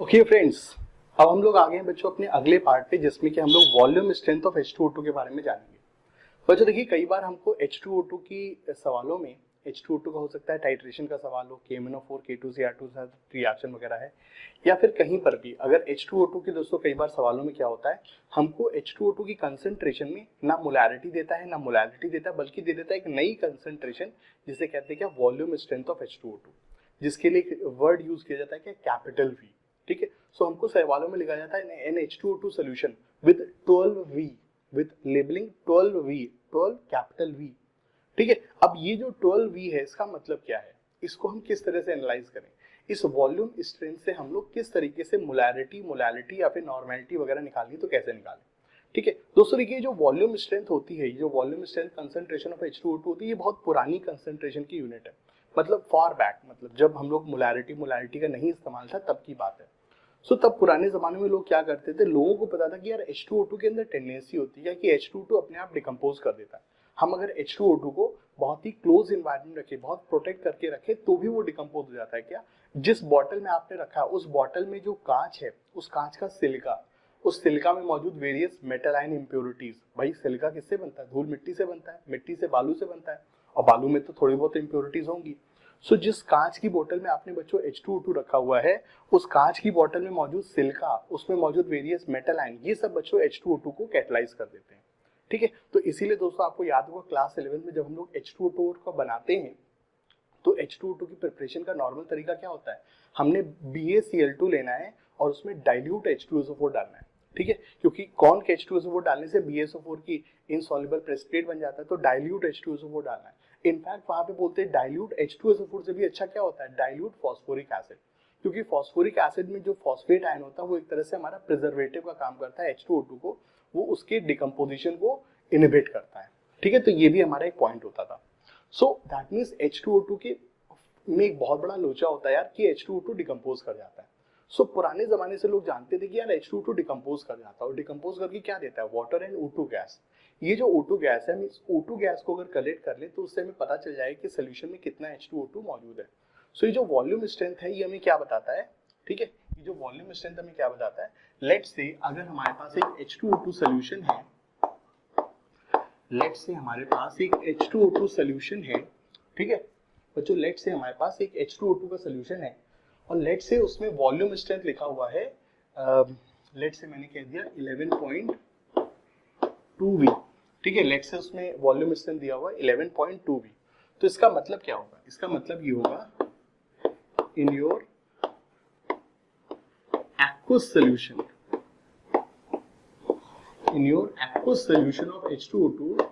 Okay friends, अब हम लोग आगे हैं बच्चों अपने अगले पार्ट पे, जिसमें कि हम लोग वॉल्यूम स्ट्रेंथ ऑफ H2O2 के बारे में जानेंगे। बच्चों देखिए, कई बार हमको H2O2 की सवालों में H2O2 का हो सकता है टाइट्रेशन का सवाल हो, KMnO4 K2Cr2 के साथ रिएक्शन वगैरह है, या फिर कहीं पर भी अगर H2O2 के दोस्तों कई बार सवालों में क्या होता है, हमको H2O2 की कंसंट्रेशन में ना मोलैरिटी देता है ना मोलैलिटी देता है, बल्कि दे देता है एक नई कंसंट्रेशन जिसे कहते हैं क्या, वॉल्यूम स्ट्रेंथ ऑफ H2O2, जिसके लिए वर्ड यूज किया जाता है क्या, कैपिटल V। ठीक है, सो हमको सवालों में लिखा जाता है NH2O2 solution with 12V, with labelling 12V, 12 capital V। ठीक है, अब ये जो 12V है इसका मतलब क्या है, इसको हम किस तरह से एनालाइज करें, इस वॉल्यूम स्ट्रेंथ से हम लोग किस तरीके से मोलैरिटी या फिर नॉर्मेलिटी वगैरह निकालें, तो कैसे निकालें। ठीक है दोस्तों, देखिए जो वॉल्यूम स्ट्रेंथ होती है, जो volume strength concentration of H2O2 होती है, ये बहुत पुरानी कंसंट्रेशन की यूनिट है, मतलब फार बैक, मतलब जब हम लोग मोलैरिटी का नहीं इस्तेमाल था तब की बात है। सो तब पुराने जमाने में लोग क्या करते थे, लोगों को पता था कि यार H2O2 के अंदर टेंडेंसी होती है कि H2O2 अपने आप डिकम्पोज कर देता है। हम अगर H2O2 को बहुत ही क्लोज इन्वायरमेंट रखे, बहुत प्रोटेक्ट करके रखे, तो भी वो डिकम्पोज हो जाता है। क्या, जिस बॉटल में आपने रखा है उस बॉटल में जो कांच है, उस कांच का सिलिका, उस सिलिका में मौजूद वेरियस मेटल आयन इम्प्योरिटीज, भाई सिलिका किससे बनता है, धूल मिट्टी से बनता है, मिट्टी से बालू से बनता है, और बालू में तो थोड़ी बहुत इम्प्योरिटीज होंगी। सो जिस कांच की बोतल में आपने बच्चों H2O2 रखा हुआ है, उस कांच की बोतल में मौजूद सिलिका, उसमें मौजूद वेरियस मेटल आयन, ये सब बच्चों H2O2 को कैटलाइज कर देते हैं। ठीक है, तो इसीलिए दोस्तों आपको याद होगा क्लास 11 में जब हम लोग H2O2 को बनाते हैं, तो H2O2 की प्रिपरेशन का नॉर्मल तरीका क्या होता है, हमने BaCl2 लेना है और उसमें डाइल्यूट H2SO4 डालना है। ठीक है, क्योंकि कौन के H2SO4 डालने से BaSO4 की इनसॉल्युबल प्रेसिपिटेट बन जाता है, तो डाइल्यूट H2SO4 डालना है। इनफैक्ट वहां पे बोलते हैं डाइल्यूट H2SO4 से भी अच्छा क्या होता है, डाइल्यूट फॉस्फोरिक एसिड, क्योंकि फॉस्फोरिक एसिड में जो फॉस्फेट आयन होता है वो एक तरह से हमारा प्रिजर्वेटिव का काम करता है H2O2 को, वो उसके डिकम्पोजिशन को इनहिबिट करता है। ठीक है, तो ये भी हमारा एक पॉइंट होता था। सो दैट मीन्स H2O2 के में एक बहुत बड़ा लोचा होता है यार कि H2O2 डिकम्पोज कर जाता है। सो पुराने जमाने से लोग जानते थे कि यार H2O2 डिकम्पोज कर जाता है, और डिकम्पोज करके क्या देता है, वाटर एंड O2 गैस। ये जो O2 गैस है, मींस O2 गैस को अगर कलेक्ट कर ले तो उससे हमें पता चल जाए कि सोल्यूशन में कितना H2O2 मौजूद है। सो ये जो वॉल्यूम स्ट्रेंथ है ये हमें क्या बताता है, ठीक है, ये जो वॉल्यूम स्ट्रेंथ हमें क्या बताता है, लेट्स से अगर हमारे पास एक H2O2 सोल्यूशन है, लेट्स से हमारे पास एक H2O2 सोल्यूशन है, ठीक है बच्चों, लेट्स से हमारे पास एक H2O2 का सोल्यूशन है, और लेट्स से उसमें वॉल्यूम स्ट्रेंथ लिखा हुआ है, लेट्स से मैंने कह दिया 11.2V। ठीक है, लेट्स से उसमें वॉल्यूम स्ट्रेंथ दिया हुआ है 11.2V। तो इसका मतलब क्या होगा, इसका मतलब ये होगा, in your aqueous solution, in your aqueous solution of H2O2,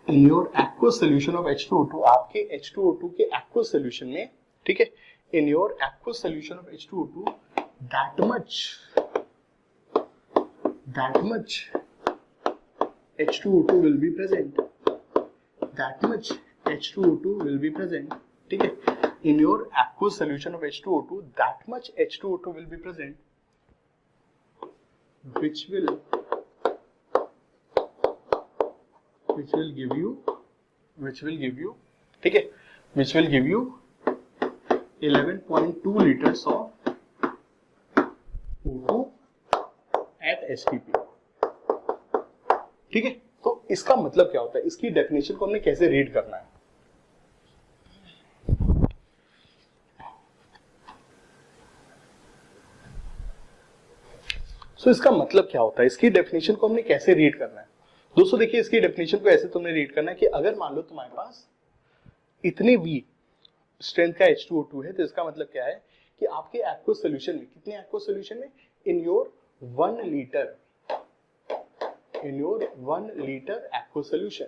in your aqueous solution of H2O2, आपके H2O2 के aqueous solution में, ठीक है, in your aqueous solution of H2O2, that much H2O2 will be present, that much H2O2 will be present, ठीक है, in your aqueous solution of H2O2, that much H2O2 will be present, which will give you, ठीक है, which will give you 11.2 liters of O2 at STP। ठीक है, तो इसका मतलब क्या होता है, इसकी डेफिनेशन को हमने कैसे रीड करना है। सो इसका मतलब क्या होता है, इसकी डेफिनेशन को हमने कैसे रीड करना है। दोस्तों देखिए, इसकी डेफिनेशन को ऐसे तुमने रीड करना है कि अगर मान लो तुम्हारे पास इतने V स्ट्रेंथ का H2O2 है, तो इसका मतलब क्या है कि आपके एक्वस सॉल्यूशन में, कितने एक्वस सॉल्यूशन में, in your 1 litre aqueous solution,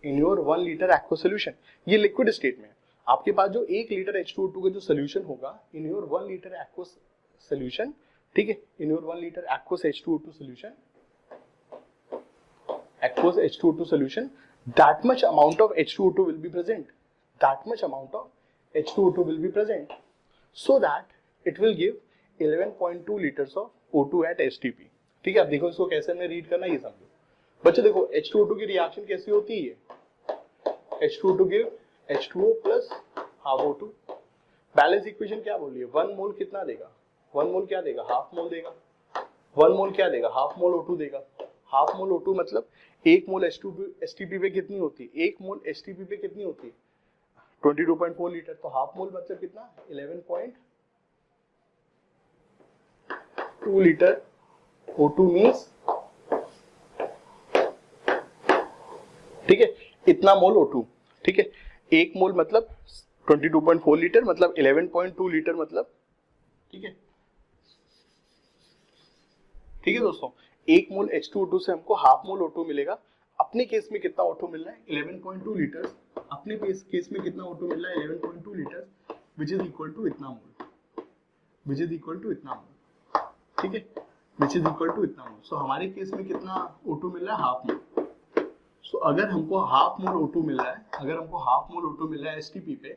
in your 1 litre aqueous solution, ये लिक्विड स्टेट में है। आपके पास जो 1 लीटर H2O2 का जो सॉल्यूशन होगा, in your 1 litre aqueous solution, ठीक है, in your 1 liter aqueous H2O2 solution, aqueous H2O2 solution, that much amount of H2O2 will be present, that much amount of H2O2 will be present, so that it will give 11.2 liters of O2 at STP। ठीक है, अब देखो इसको कैसे हमें read करना है, ये समझो बच्चों। देखो H2O2 की रिएक्शन कैसी होती है, H2O2 give H2O plus half O2, balance equation क्या बोलिए, 1 मोल कितना देगा, 1 मोल क्या देगा, हाफ मोल देगा। 1 मोल क्या देगा, हाफ मोल O2 देगा। हाफ मोल O2 मतलब 1 मोल H2STP पे कितनी होती है, 1 मोल HTP पे कितनी होती है 22.4 लीटर। तो हाफ मोल मतलब कितना, 11.2 लीटर O2 मीन्स, ठीक है, इतना मोल O2, ठीक है। 1 मोल मतलब 22.4 लीटर मतलब 11.2 लीटर मतलब, ठीक है, ठीक है दोस्तों। 1 मोल H2O2 से हमको हाफ मोल O2 मिलेगा। अपने केस में कितना O2 मिल रहा है, 11.2 लीटर। अपने केस में कितना O2 मिल रहा है, 11.2 litre, which is equal to इतना mole, which is equal to इतना मोल, ठीक है, विच इज इक्वल टू इतना मोल। सो हमारे केस में कितना O2 मिल रहा है, हाफ मोल। सो अगर हमको हाफ मोल O2 मिल रहा है, अगर हमको हाफ मोल O2 मिल रहा है STP पे,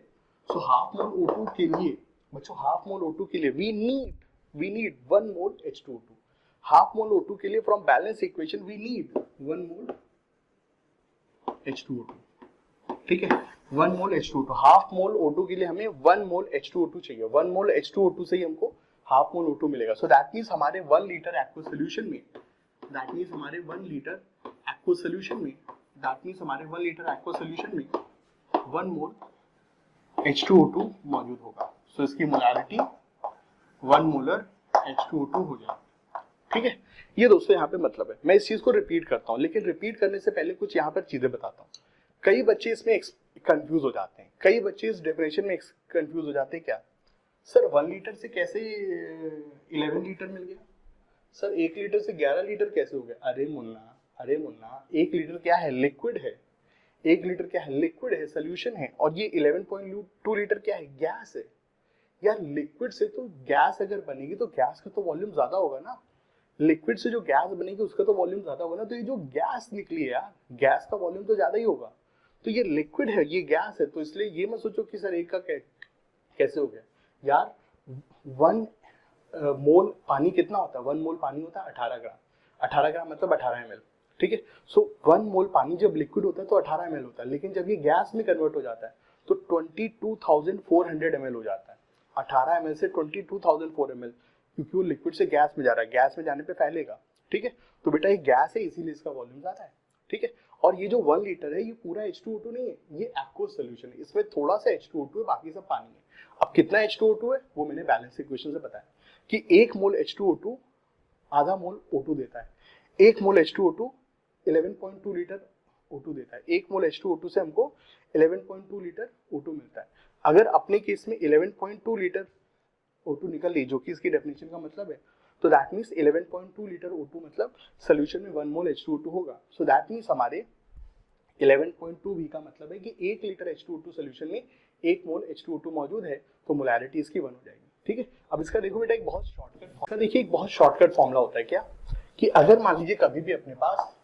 सो हाफ मोल O2 के लिए बच्चों, हाफ मोल O2 के लिए we need 1 mole H2O2। Half mole O2 के लिए from balance equation we need 1 mole H2O2, ठीक है, 1 mole H2O2। Half mole O2 के लिए हमें 1 मोल H2O2 चाहिए। 1 मोल H2O2 से ही हमको हाफ मोल O2 मिलेगा। सो दैट मींस हमारे 1 लीटर एक्वा सॉल्यूशन में, दैट मींस हमारे 1 लीटर एक्वा सॉल्यूशन में, दैट मींस हमारे 1 लीटर एक्वा सॉल्यूशन में 1 मोल H2O2 मौजूद होगा। सो इसकी मोलारिटी 1 मोलर H2O2 हो जाएगी, ठीक है। ये दोस्तों यहाँ पे मतलब है। मैं इस चीज को रिपीट करता हूँ, लेकिन रिपीट करने से पहले कुछ यहाँ पर चीजें बताता हूँ। कई बच्चे इसमें कंफ्यूज हो जाते हैं, कई बच्चे इस डेफिनेशन में कंफ्यूज हो जाते हैं। क्या सर 1 लीटर से कैसे 11 लीटर मिल गया, सर 1 लीटर से 11 लीटर कैसे हो गया। अरे मुन्ना 1 लीटर क्या है, लिक्विड है। 1 लीटर क्या है, लिक्विड है, सोल्यूशन है। और ये 11.2 लीटर क्या है, गैस है। यार लिक्विड से तो गैस अगर बनेगी तो गैस का तो वॉल्यूम ज्यादा होगा ना, लिक्विड से जो गैस बनेगी उसका तो वॉल्यूम ज्यादा होगा ना। तो ये जो गैस निकली है यार, गैस का वॉल्यूम तो ज्यादा ही होगा। तो ये लिक्विड है, ये गैस है, तो इसलिए ये मत सोचो कि सर एक का कैसे हो गया। यार 1 मोल पानी कितना होता है, 1 मोल पानी होता है 18 ग्राम। 18 ग्राम मतलब 18 ml, ठीक है। सो 1 मोल पानी जब लिक्विड होता है तो 18 ml होता है, लेकिन जब ये गैस में कन्वर्ट हो जाता है तो 22,400 ml हो जाता है। 18 ml से 22,400 ml, क्योंकि वो लिक्विड से गैस में जा रहा है, गैस में जाने पे फैलेगा, ठीक है। तो बेटा ये गैस है, इसीलिए इसका वॉल्यूम ज्यादा है, ठीक है। और ये जो 1 लीटर है ये पूरा H2O2 नहीं है, ये एक्वस सॉल्यूशन है। इसमें थोड़ा सा H2O2 है, बाकी सब पानी है। अब कितना H2O2 है वो मैंने बैलेंस इक्वेशन से बताया कि 1 मोल H2O2 आधा मोल O2 देता है। 1 मोल H2O2 11.2 लीटर O2 देता है। 1 मोल H2O2 से हमको 11.2 लीटर O2 मिलता है। अगर अपने केस में 11.2 लीटर O2 निकल ली, जो कि इसकी डेफिनेशन का मतलब है, तो दैट मींस 11.2 लीटर O2 मतलब सॉल्यूशन में 1 मोल H2O2 होगा। सो दैट मींस हमारे 11.2 भी का मतलब है कि 1 लीटर H2O2 सॉल्यूशन में 1 मोल H2O2 मौजूद है, तो मोलैरिटी इसकी 1 हो जाएगी, ठीक है। अब इसका देखो बेटा एक बहुत शॉर्टकट फॉर्मूला होता है क्या, कि अगर मान लीजिए कभी भी अपने पास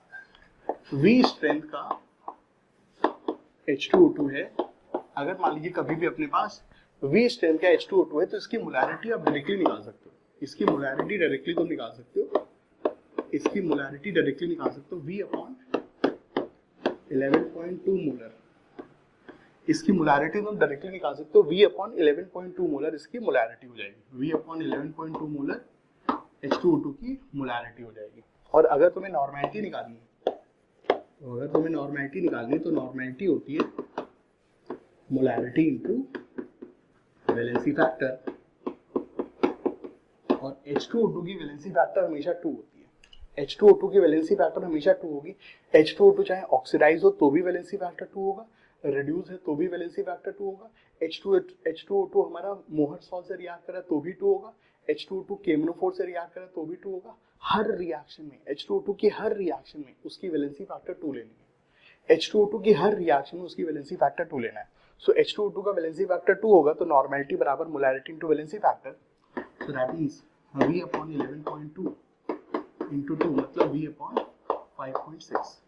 V स्ट्रेंथ का H2O2 है, अगर मान लीजिए कभी भी अपने पास V स्ट्रेंथ का H2O2 है, तो इसकी मोलैरिटी आप डायरेक्टली निकाल सकते हो। इसकी मोलैरिटी डायरेक्टली तुम निकाल सकते हो, इसकी मोलैरिटी डायरेक्टली निकाल सकते हो V अपॉन 11.2 मोलर। इसकी मोलैरिटी तुम डायरेक्टली निकाल सकते हो, V अपॉन 11.2 मोलर इसकी मोलैरिटी हो जाएगी। V अपॉन 11.2 मोलर H2O2 की मोलैरिटी हो जाएगी। और अगर तुम्हें नॉर्मैलिटी निकालनी है, तो नॉर्मैलिटी होती है मोलैरिटी इनटू वैलेंसी फैक्टर, और H2O2 की वैलेंसी फैक्टर हमेशा 2 होती है। H2O2 की वैलेंसी फैक्टर हमेशा 2 होगी। H2O2 चाहे ऑक्सीडाइज हो तो भी वैलेंसी फैक्टर 2 होगा, रिड्यूस है तो भी वैलेंसी फैक्टर 2 होगा। H2O2 हमारा मोहर सॉल्ट से रिएक्ट कर रहा है तो भी 2 होगा। H2O2 केमनोफोर से रिएक्ट कर रहा है तो भी 2 होगा। हर रिएक्शन में H2O2 की हर रिएक्शन में उसकी वैलेंसी फैक्टर 2 लेनी है। H2O2 की हर रिएक्शन में उसकी वैलेंसी फैक्टर 2 लेना है। सो H2O2 का वैलेंसी फैक्टर 2 होगा, तो नॉर्मैलिटी बराबर molarity into valency factor. So that means V upon 11.2 into 2 मतलब V अपॉन 5.6।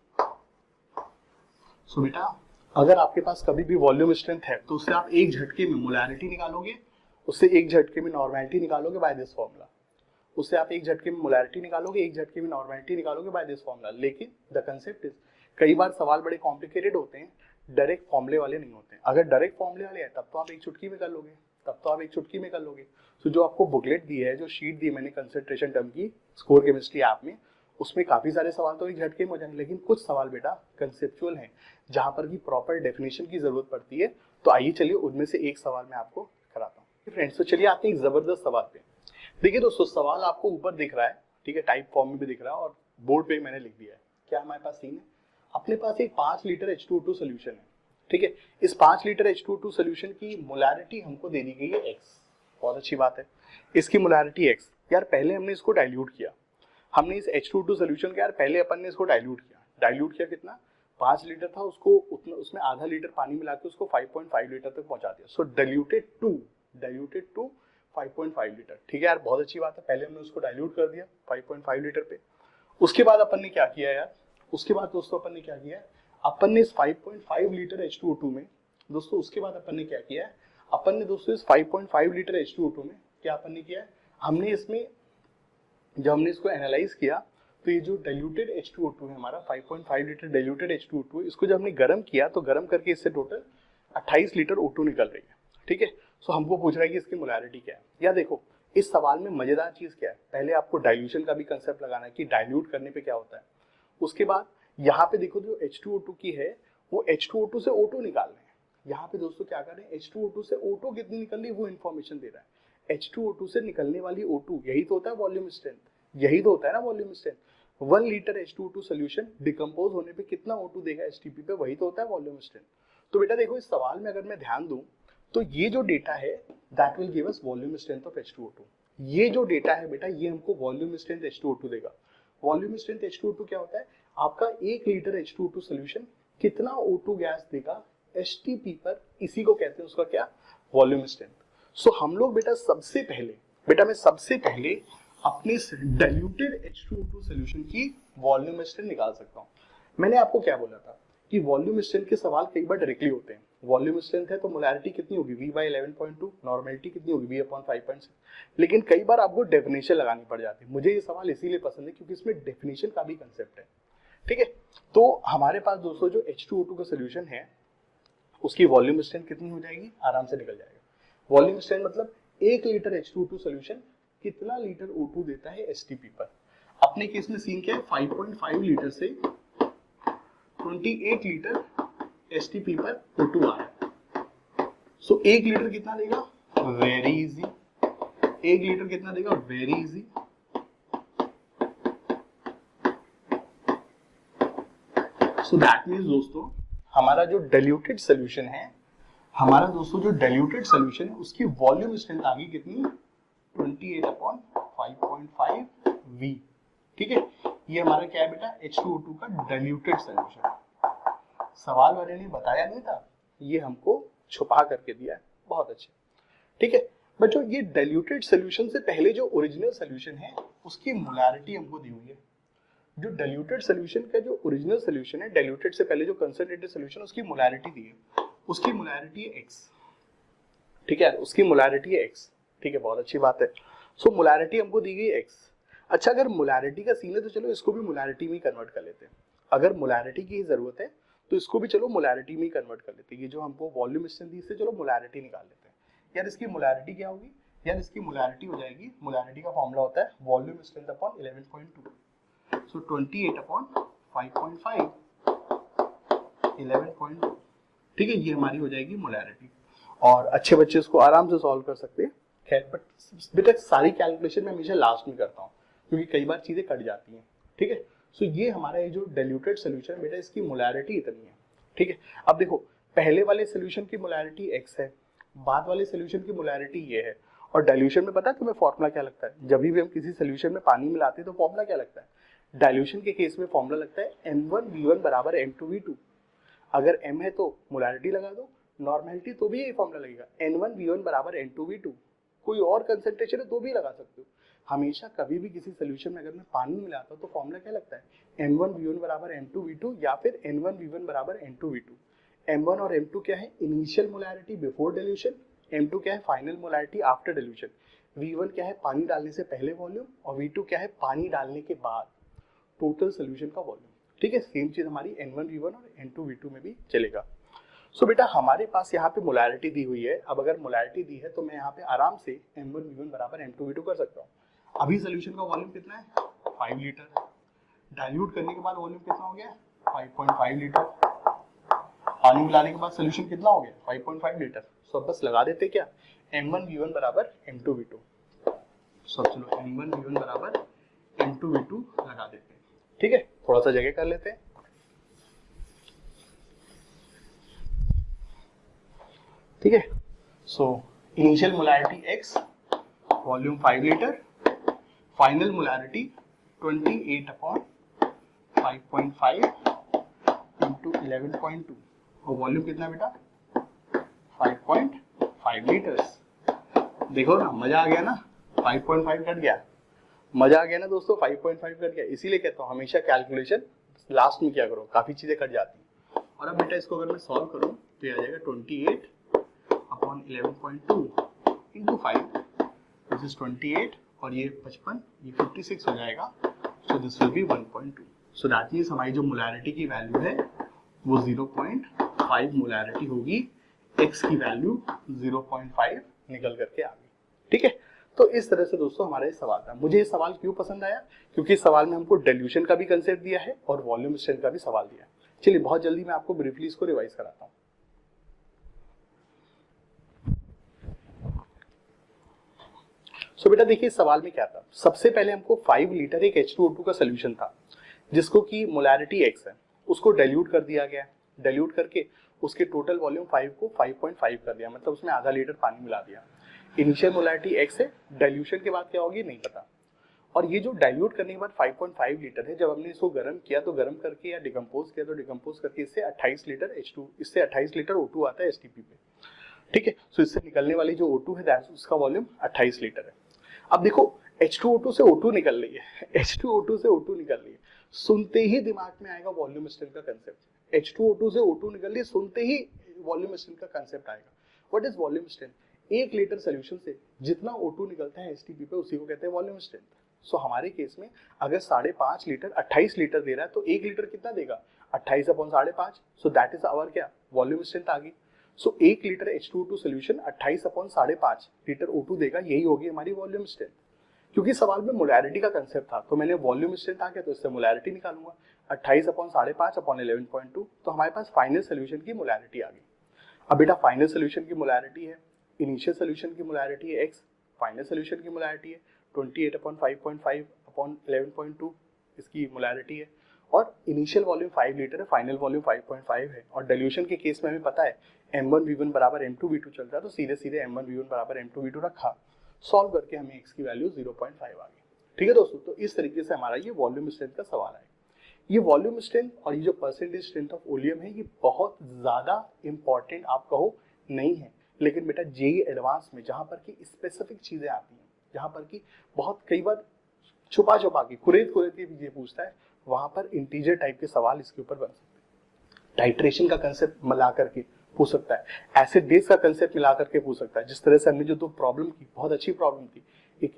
सो बेटा अगर आपके पास कभी भी वॉल्यूम स्ट्रेंथ है तो उससे आप एक झटके में मोलैरिटी निकालोगे, उससे एक झटके में नॉर्मैलिटी निकालोगे बाय दिस फॉर्मूला। उससे आप एक झटके में मोलैरिटी निकालोगे, एक झटके में नॉर्मैलिटी निकालोगे बाय दिस फॉर्मूला। लेकिन द कंसेप्ट इज, कई बार सवाल बड़े कॉम्प्लिकेटेड होते हैं, डायरेक्ट फॉर्मूले वाले नहीं होते। अगर डायरेक्ट फॉर्मूले वाले हैं तब तो आप एक चुटकी में कर लोगे, तब तो आप एक चुटकी में कर लोगे। तो जो आपको बुकलेट दी है, जो शीट दी मैंने कंसंट्रेशन टर्म की स्कोर केमिस्ट्री ऐप में, उसमें काफी सारे सवाल तो एक झटके में हो जाएंगे, लेकिन कुछ सवाल बेटा कंसेप्चुअल हैं जहां पर की प्रॉपर डेफिनेशन की जरूरत पड़ती है। तो आइए चलिए उनमें से एक सवाल मैं आपको कराता हूँ फ्रेंड्स। तो चलिए आते हैं एक जबरदस्त सवाल पे। देखिए दोस्तों, सवाल आपको ऊपर दिख रहा है, ठीक है, टाइप फॉर्म में भी दिख रहा है और बोर्ड पे मैंने लिख दिया है। क्या हमारे पास सीन है, अपने पास एक 5 लीटर H2O2 सोल्यूशन है, ठीक है। इस 5 लीटर H2O2 सोल्यूशन की मोलैरिटी हमको दे दी गई है x। बहुत अच्छी बात है, इसकी मोलैरिटी x। यार पहले हमने इसको डाइल्यूट किया, हमने इस H2O2 सोल्यूशन का यार पहले अपन ने इसको डाइल्यूट किया कितना, 5 लीटर था, उसको उतना उसमें आधा लीटर पानी मिला के उसको 5.5 लीटर तक पहुंचा दिया। सो डाइल्यूटेड टू 5.5 लीटर, ठीक है यार, बहुत अच्छी बात है। पहले हमने उसको डाइल्यूट कर दिया 5.5 लीटर पे। उसके बाद अपन ने क्या किया यार, उसके बाद दोस्तों अपन ने क्या किया, अपन ने इस 5.5 लीटर H2O2 में दोस्तों, उसके बाद अपन ने क्या किया है, अपन ने दोस्तों इस 5.5 लीटर H2O2 में क्या अपन ने किया है, हमने इसमें जब हमने इसको एनालाइज किया तो ये जो डाइल्यूटेड H2O2 है हमारा 5.5 लीटर डाइल्यूटेड H2O2, इसको जब हमने गर्म किया तो गर्म करके इससे टोटल 28 लीटर O2 निकल रही है, ठीक है। सो हमको पूछ रहा है कि इसकी मोलैरिटी क्या है। या देखो इस सवाल में मजेदार चीज क्या है, पहले आपको डाइल्यूशन का भी कंसेप्ट लगाना है कि डाइल्यूट करने पे क्या होता है। उसके बाद यहाँ पे देखो जो H2O2 की है वो H2O2 से O2 निकाल रहे हैं। यहाँ पे दोस्तों क्या कर रहे हैं, H2O2 से O2 कितनी निकल रही है वो इन्फॉर्मेशन दे रहा है। H2O2 से निकलने वाली O2, यही तो होता है वॉल्यूम स्ट्रेंथ, यही तो होता है ना volume strength. 1 litre H2O2 solution decompose होने पे कितना O2 देगा STP पे, वही तो होता है वॉल्यूम स्ट्रेंथ। तो बेटा देखो इस सवाल में अगर मैं ध्यान दूं तो ये जो डेटा है that will give us volume strength of H2O2। ये जो डेटा है बेटा ये हमको वॉल्यूम स्ट्रेंथ H2O2 देगा। वॉल्यूम स्ट्रेंथ H2O2 क्या होता है, आपका 1 लीटर H2O2 सोल्यूशन कितना O2 गैस देगा STP पर, इसी को कहते हैं उसका क्या, वॉल्यूम स्ट्रेंथ। सो हम लोग बेटा मैं सबसे पहले अपने इस डाइल्यूटेड H2O2 सोल्यूशन की वॉल्यूम स्ट्रेंथ निकाल सकता हूँ। मैंने आपको क्या बोला था कि वॉल्यूम स्ट्रेंथ के सवाल कई बार डायरेक्टली होते हैं। वॉल्यूम स्ट्रेंथ है तो मोलैरिटी कितनी होगी V/11.2, नॉर्मेलिटी कितनी होगी V/5.6, लेकिन कई बार आपको डेफिनेशन लगानी पड़ जाती है। मुझे ये सवाल इसीलिए पसंद है क्योंकि इसमें डेफिनेशन का भी कंसेप्ट है, ठीक है। तो हमारे पास दोस्तों जो H2O2 का सोल्यूशन है उसकी वॉल्यूम स्ट्रेंथ कितनी हो जाएगी, आराम से निकल जाएगा। वॉल्यूम स्ट्रेंथ मतलब 1 लीटर H2O2 सोल्यूशन कितना लीटर O2 देता है STP पर। अपने केस में सीन क्या है, 5.5 लीटर से 28 लीटर STP पर O2 आ रहा है। सो 1 लीटर कितना देगा, वेरी इजी, 1 लीटर कितना देगा, very easy, so that means दोस्तों हमारा जो डाइल्यूटेड सोल्यूशन है, उसकी वॉल्यूम स्ट्रेंथ आ गई कितनी, 28/5.5 V, ठीक है। ये हमारा क्या है बेटा, H2O2 का डाइल्यूटेड सोल्यूशन। सवाल वाले ने बताया नहीं था, ये हमको छुपा करके दिया है, बहुत अच्छे, ठीक है। बट जो ये डाइल्यूटेड सोल्यूशन से पहले जो ओरिजिनल सोल्यूशन है उसकी मोलैरिटी हमको दी हुई है। जो डाइल्यूटेड सोल्यूशन का जो ओरिजिनल सोल्यूशन है, डाइल्यूटेड से पहले जो कंसंट्रेटेड सोल्यूशन, उसकी मोलैरिटी दी है, उसकी मोलैरिटी है x, ठीक है, उसकी मोलैरिटी है x, ठीक है, बहुत अच्छी बात है। सो मोलैरिटी हमको दी गई x। अच्छा अगर मोलैरिटी का सीन है तो चलो इसको भी मोलैरिटी में कन्वर्ट कर लेते हैं। अगर मोलैरिटी की जरूरत है तो इसको भी चलो मोलैरिटी में कन्वर्ट कर लेते हैं। ये जो हमको वॉल्यूम स्ट्रेंथ दी इससे चलो मोलैरिटी निकाल लेते हैं। यार इसकी मोलैरिटी क्या होगी, यार इसकी मोलैरिटी हो जाएगी, मोलैरिटी का फॉर्मूला होता है वॉल्यूम स्ट्रेंथ अपॉन 11.2। So 28/5.5 11.2, ठीक है, ये हमारी हो जाएगी मोलैरिटी। और अच्छे बच्चे इसको आराम से सॉल्व कर सकते हैं। खैर बट बेटा सारी कैलकुलेशन मैं हमेशा लास्ट में करता हूँ क्योंकि कई बार चीजें कट जाती हैं, ठीक है। सो ये हमारा ये जो डाइल्यूटेड सोल्यूशन है बेटा इसकी मोलैरिटी इतनी है, ठीक है। अब देखो पहले वाले सोल्यूशन की मोलैरिटी x है, बाद वाले सोल्यूशन की मोलैरिटी ये है। और डाइल्यूशन में पता है तुम्हें फॉर्मूला क्या लगता है, जब भी हम किसी सोल्यूशन में पानी मिलाते हैं तो फॉर्मूला क्या लगता है, डाइल्यूशन के केस में फॉर्मूला लगता है M1V1 बराबर M2V2। अगर M है तो मोलैरिटी लगा दो, नॉर्मेलिटी तो भी यही फॉर्मूला लगेगा N1V1 बराबर N2V2। कोई और कंसंट्रेशन है तो भी लगा सकते हो। हमेशा कभी भी किसी सोल्यूशन में अगर मैं पानी मिलाता हूं तो फॉर्मूला क्या लगता है, M1V1 बराबर M2V2 या फिर N1V1 बराबर N2V2। M1 और M2 क्या है, initial molarity before dilution, M2 क्या है, final molarity after dilution. V1 क्या है, पानी डालने से पहले वॉल्यूम, और V2 क्या है, पानी डालने के बाद टोटल सोल्यूशन का वॉल्यूम, ठीक है। सेम चीज हमारी N1V1 और N2V2 में भी चलेगा। सो बेटा हमारे पास यहाँ पे मोलैरिटी दी हुई है। अब अगर मोलैरिटी दी है तो मैं यहाँ पे आराम से m1v1 बराबर m2v2 कर सकता हूँ। अभी सोल्यूशन का वॉल्यूम कितना है? 5 लीटर है। डाइल्यूट करने के बाद वॉल्यूम कितना हो गया? 5.5 लीटर। पानी मिलाने के बाद सोल्यूशन कितना हो गया? 5.5 लीटर। सो बस लगा देते क्या? m1v1 बराबर m2v2। सो चलो m1v1 बराबर m2v2 लगा देते हैं। ठीक है, थोड़ा सा जगह कर लेते हैं। ठीक है, so initial molarity x, volume 5 litre, final molarity 28/5.5 into 11.2 और वॉल्यूम कितना बेटा? 5.5 लीटर्स। देखो ना, मजा आ गया ना, 5.5 कट गया। मजा आ गया ना दोस्तों, 5.5 कट गया। इसीलिए कहता हूँ हमेशा कैलकुलेशन लास्ट में क्या करो, काफी चीजें कट जाती हैं। और अब बेटा इसको अगर मैं सॉल्व करूँ तो ये आ जाएगा 28/11.2 इंटू 5, दिस इज 28 और ये 55, ये 56 हो जाएगा। So this will be 1.2। So that means हमारी जो मोलैरिटी की वैल्यू है वो 0.5 मोलैरिटी होगी। x की वैल्यू 0.5 निकल करके आ गई। ठीक है, तो इस तरह से दोस्तों हमारा ये सवाल था। मुझे ये सवाल क्यों पसंद आया? क्योंकि इस सवाल में हमको डिल्यूशन का भी कंसेप्ट दिया है और वॉल्यूम स्ट्रेंथ का भी सवाल दिया है। चलिए बहुत जल्दी मैं आपको ब्रीफली इसको रिवाइज कराता हूँ। सो बेटा देखिए सवाल में क्या था। सबसे पहले हमको 5 लीटर एक H2O2 का सोल्यूशन था जिसको की मोलैरिटी x है, उसको डाइल्यूट कर दिया गया। डाइल्यूट करके उसके टोटल वॉल्यूम 5 को 5.5 कर दिया, मतलब उसमें आधा लीटर पानी मिला दिया। इनिशियल मोलैरिटी x है, डाइल्यूशन के बाद क्या होगी नहीं पता। और ये जो डाइल्यूट करने के बाद 5.5 लीटर है, जब हमने इसको गर्म किया तो गर्म करके या डिकम्पोज किया तो डिकम्पोज करके इससे 28 लीटर H2, इससे 28 लीटर O2 आता है STP पे। ठीक है, सो इससे निकलने वाली जो O2 है दैट उसका वॉल्यूम 28 लीटर है। अब देखो H2O2 से O2 निकल रही है, H2O2 से O2 निकल रही है, सुनते ही दिमाग में आएगा वॉल्यूम स्ट्रेंथ का कंसेप्ट। H2O2 से O2 निकल रही है, सुनते ही वॉल्यूम स्ट्रेंथ का कंसेप्ट आएगा। What is volume strength? 1 litre solution से जितना O2 निकलता है STP पे उसी को कहते हैं वॉल्यूम स्ट्रेंथ। सो हमारे केस में अगर 5.5 लीटर 28 लीटर दे रहा है तो 1 लीटर कितना देगा? 28/5.5। सो दैट इज आवर क्या? वॉल्यूम स्ट्रेंथ आ गई। सो 1 litre H2O2 solution 28/5.5 litre O2 देगा, यही होगी हमारी वॉल्यूम स्ट्रेंथ। क्योंकि सवाल में मोलैरिटी का कंसेप्ट था तो मैंने वॉल्यूम स्ट्रेंथ आ गया तो इससे मोलैरिटी निकालूंगा 28/5/11.2, तो हमारे पास फाइनल सोल्यूशन की मोलैरिटी आ गई। अब बेटा फाइनल सोल्यूशन की मोलैरिटी है, इनिशियल सोल्यूशन की मोलैरिटी है x, फाइनल सोल्यूशन की मोलैरिटी है 28/5.5/11.2 इसकी मोलैरिटी है। और इनिशियल वॉल्यूम 5 लीटर है, फाइनल वॉल्यूम 5.5 है। और डिल्यूशन के केस में हमें पता है m1v1 बराबर m2v2 चल रहा है, तो सीधे सीधे m1v1 बराबर m2v2 रखा, सॉल्व करके हमें x की वैल्यू 0.5 आ गई। ठीक है दोस्तों, तो इस तरीके से हमारा ये वॉल्यूम स्ट्रेंथ का सवाल है। ये वॉल्यूम स्ट्रेंथ और ये जो परसेंटेज स्ट्रेंथ ऑफ वॉल्यूम है ये बहुत ज्यादा इंपॉर्टेंट आप कहो नहीं है, लेकिन बेटा जेईई एडवांस में जहां पर की स्पेसिफिक चीजें आती हैं, जहां पर की बहुत कई बार छुपा छुपा के कुरेद के चीजें पूछता है, वहां पर इंटीजर टाइप के सवाल इसके ऊपर बन सकते हैं। टाइट्रेशन का कंसेप्ट मिला करके पूछ सकता है, एसिड बेस का कंसेप्ट मिला करके पूछ सकता है। जिस तरह से हमने जो दो प्रॉब्लम की, बहुत अच्छी प्रॉब्लम थी, एक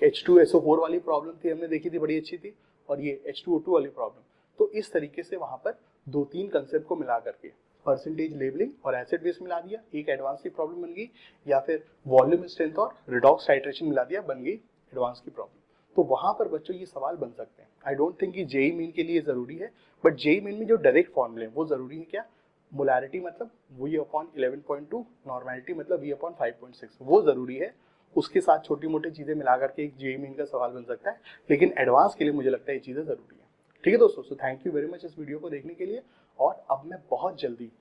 H2SO4 वाली प्रॉब्लम थी, हमने देखी थी, बड़ी अच्छी थी, और ये H2O2 वाली प्रॉब्लम। तो इस तरीके से वहां पर 2-3 कंसेप्ट को मिला करके परसेंटेज लेबलिंग और एसिड बेस मिला दिया, एक एडवांस की प्रॉब्लम बन गई, या फिर वॉल्यूम स्ट्रेंथ और रिडॉक्स टाइट्रेशन मिला दिया, बन गई एडवांस की प्रॉब्लम। तो वहां पर बच्चों ये सवाल बन सकते हैं। आई डोंट थिंक कि जेईई मेन के लिए जरूरी है, बट जेईई मेन में जो डायरेक्ट फॉर्मूले वो जरूरी है। क्या? मोलैरिटी मतलब V/11.2, नॉर्मेलिटी मतलब V/5.6, वो जरूरी है। उसके साथ छोटी मोटी चीजें मिला करके एक जेईई मेन का सवाल बन सकता है, लेकिन एडवांस के लिए मुझे लगता है ये चीजें जरूरी है। ठीक है दोस्तों, so thank you very much इस वीडियो को देखने के लिए। और अब मैं बहुत जल्दी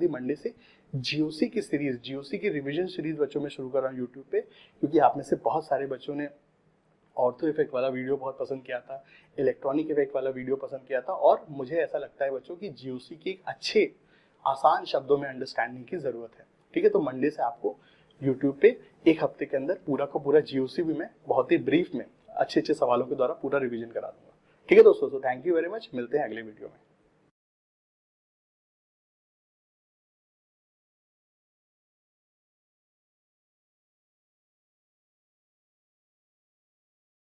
मंडे से जीओसी की सीरीज, जीओसी की रिवीजन सीरीज बच्चों में शुरू कर रहा हूँ यूट्यूब पे, क्योंकि आप में से बहुत सारे बच्चों ने ऑर्थो इफेक्ट वाला वीडियो बहुत पसंद किया था, इलेक्ट्रॉनिक इफेक्ट वाला वीडियो पसंद किया था, और मुझे ऐसा लगता है बच्चों की जीओसी की एक अच्छे आसान शब्दों में अंडरस्टैंडिंग की जरूरत है। ठीक है, तो मंडे से आपको यूट्यूब पे एक हफ्ते के अंदर पूरा का पूरा जीओसी भी मैं बहुत ही ब्रीफ में अच्छे अच्छे सवालों के द्वारा पूरा रिवीजन करा दूंगा। ठीक है दोस्तों, तो थैंक यू वेरी मच, मिलते हैं अगले वीडियो में।